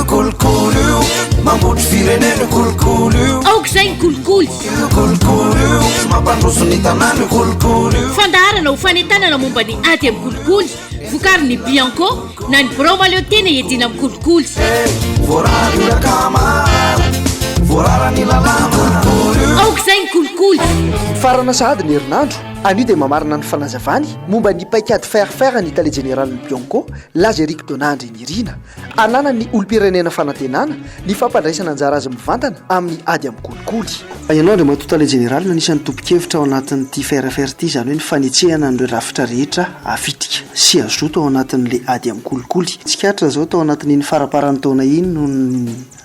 kolokolo io mambotry firenena kolokolo io aoka izay ny kolikoly kolokolo io mampandroso ny tanàna kolokolo io fandaharana ho fanentanana momba ny ady amin'ny kolikoly vokary ny bianco na ny bromaleo tena iadina amin'ny kolikoly voarary irakamara voararany lalàna kolokolo io aoka izay ny kolikoly farana sahady ny herinandro anio dia mamarina ny fanazavany momba ny paikady ferfer ny tale général ny bianco lazerique donandry ny rina anana ny olo-pirenena fanantenana ny fampandraisana anjara azy mivantana amin'ny ady amin'ny kolikoly ianao andra mato tale général nanisany tompokevitra ao anatin'ity ferfer ity zany hoe ny fanetsehana nireo rafitra rehetra afitrika sy azoto ao anatin'le ady amin'ny kolikoly tsikatra zao tao anatin'iny faraparany taona iny no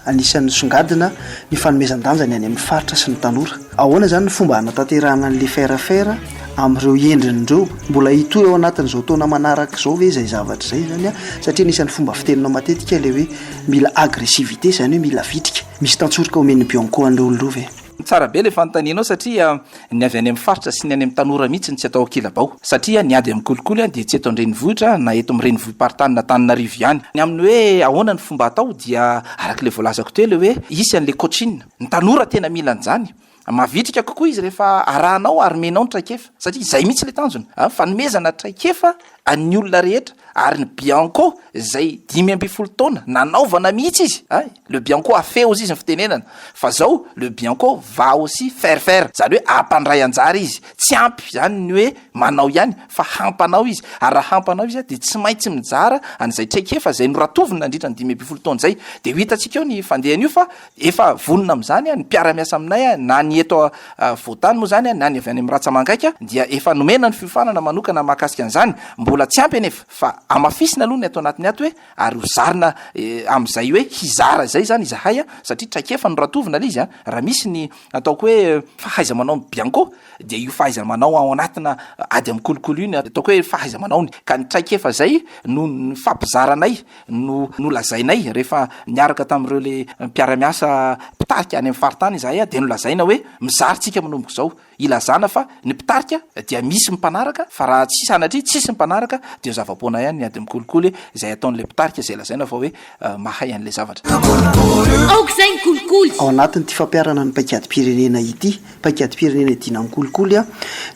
anisan'ny songadina ny fanomezan-danjany any amin'ny faritra sy ny tanora ahoana zany ny fomba hanatanterahana n'le ferfer amin'ireo endrin'ireo mbola hitoy ao anatin'izao taona manaraka izao ve zay zavatra zay zany a satria nisan'ny fomba fitenina matetika le hoe mila agressivité zany hoe mila vitrika misy tantsorika omen'ny bianco an'ireo olon'ireo ve tsara be le fanontanianao satria ny avy any amin'ny faritra sy ny any amin'ny tanora mihitsy ny tsy atao kilabao satria ny ady amin'ny kolikoly dia tsy eto andrenivohitra na eto amin'ny renivohim-paritany na tananarivo ihany ny amin'ny hoe ahoana ny fomba atao dia araka le voalazako teo le hoe isy an'le coachine ny tanora tena mila an'izany mavitrika kokoa izy rehefa arahanao ary menao ny traikefa satria zay mihitsy le tanjony fanomezana traikefa any olona rehetra ary ny bianco zay 5 taona nanaovana mihitsy izy le bianco afeo izy ny fitenenana fa zao le bianco va aussi ferfer zany hoe ampandray anjara izy tsy ampy zany ny hoe manao ihany fa hampanao izy ary raha hampanao izy dia tsy maintsy mijara an'izay traikefa zay noratovina nandritra ny 5 taona zay dia ho hitantsika eo ny fandehan'io fa efa vonona amin'izany ny mpiara-miasa aminay na ny eto voatany moa zany na ny avy any amin'ny ratsamangaika dia efa nomena ny fiofanana manokana mahakasika an'izany mbola tsy ampy anefa fa amafisina aloha ny ato anatiny ato hoe ary hozarina amin'izay hoe hizara zay zany izahay satria traikefa noratovina le izy raha misy ny ataoko hoe fahaiza manao ny bianco dia io fahaiza manao ao anatina ady amin'ny kolikoly iny ataoko hoe fahaiza manaony ka ny traikefa zay no fampizaranay no lazainay rehefa niaraka tamin'ireo le mpiara-miasa pitarika any amin'ny faritany izahay dia nolazaina hoe mizarytsika manomboka zao ilazana fa ny mpitarika dia misy mpanaraka fa raha tsy sanatria tsisy mpanaraka dia zavapoana ihany ny ady amin'ny kolikoly izay ataon'le mpitarika zay lazaina fa hoe mahay an'le zavatra aoka izay ny kolikoly ao anatin'ity fampiarana ny paikady-pirenena ity paikady-pirenena idina amin'ny kolikoly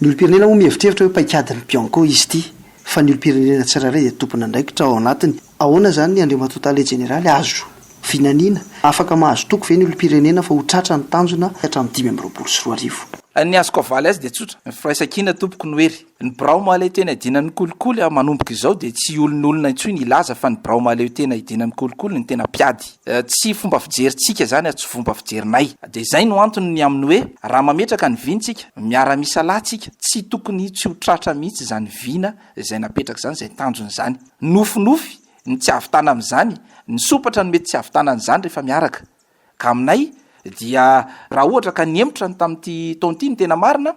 ny olo-pirenena moa mihevitrevitra hoe paikady ny bianco izy ity fa ny olo-pirenena tsirairay dia tompona andraikitra ao anatiny ahoana zany ny andreo matotale généraly azo finanina afaka mahazo toko ve ny olo-pirenena fa ho tratra ny tanjona hatramin'ny 524 ny azoko avaly azy dia tsotra firaisakina tompoko ny hery ny brao maleo tena idina ny kolikoly manomboka izao dia tsy olon'olona intsony ny ilaza fa ny brao maleo tena idina ny kolikoly ny tena piady tsy fomba fijerintsika zany tsy fomba fijerinay dia izay no antony ny amin'ny hoe raha mametraka ny vintsika miara-misa latsika tsy tokony tsy ho tratra mihitsy zany vina zay napetraka zany zay tanjony zany nofinofy ny tsy avitana amin'izany ny sopatra no mety tsy avitana an'izany rehefa miaraka ka aminay dia raha ohatra ka niemotra ny tamin'ity taonty ny tena marina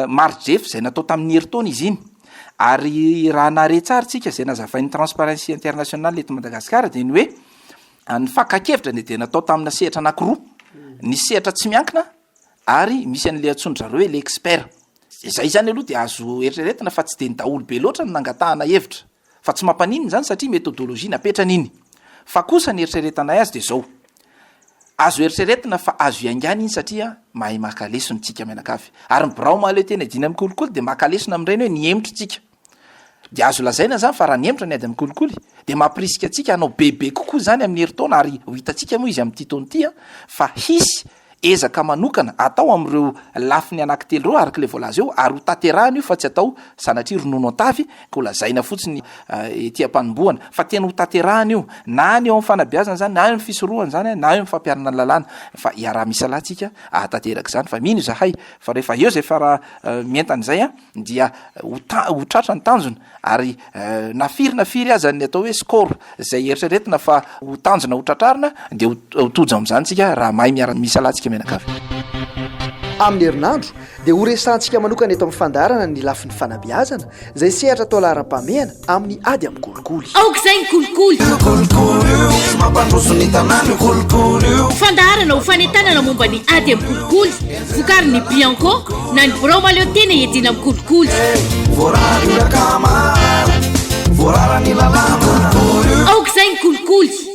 marjef zay natao tamin'ny heritaona izy iny ary raha nare tsara tsika zay nazavain'ny transparency international eto Madagasikara dia ny hoe ny fakakevitra dia natao tamina sehatra anankiroa ny sehatra tsy miankina ary misy an'le atsondrareo hoe le expert izay zany aloha dia azo eritreretina fa tsy dia ny daholo be loatra ny nangatahana hevitra fa tsy mampanininy zany satria metodologia napetrany iny fa kosa ny eritreretanay azy dia zao azo eritreretina fa azo iangany iny satria mahay makalesony tsika mianakavy ary ny brao maleo tena idina amin'ny kolikoly dia makalesona amin'ireny hoe niemotra tsika dia azo lazaina zany fa raha niemotra ny ady amin'ny kolikoly dia mampirisika atsika anao bebe kokoa zany amin'ny heritaona ary ho hitantsika moa izy amin'ity taona ity fa hisy ezaka manokana atao amin'ireo lafiny anankitelo reo araka le voalaza eo ary ho tanterahana io fa tsy atao sanatria ronono antavy ka ho lazaina fotsiny ety am-panombohana fa tena ho tanterahana io na ny eo amin'ny fanabeazana zany na eo amin'ny fisorohana zany na eo amin'ny fampiarana ny lalàna fa iaraha misy latsika ahatanteraka zany fa mino zahay fa rehefa eo zay fa raha mientan'izay dia ho tratra ny tanjona ary nafiry azany atao hoe score zay eritreretina fa ho tanjona ho tratrarina dia ho tojo amin'izany tsika raha mahay miara-misy latsika amin'ny herinandro dia ho resantsika manokana eto amin'ny fandarana ny lafin'ny fanabeazana zay sehatra atao laharam-pamehana amin'ny ady amin'ny kolikoly aoka izay ny kolikoly mampandroso ny tanàna kolikoly fandaharana ho fanentanana momba ny ady amin'ny kolikoly vokary ny bianco na ny brao maleo tena iadina amin'ny kolikoly voarary irakamara voararany lalàna kolikoly aoka izay ny kolikoly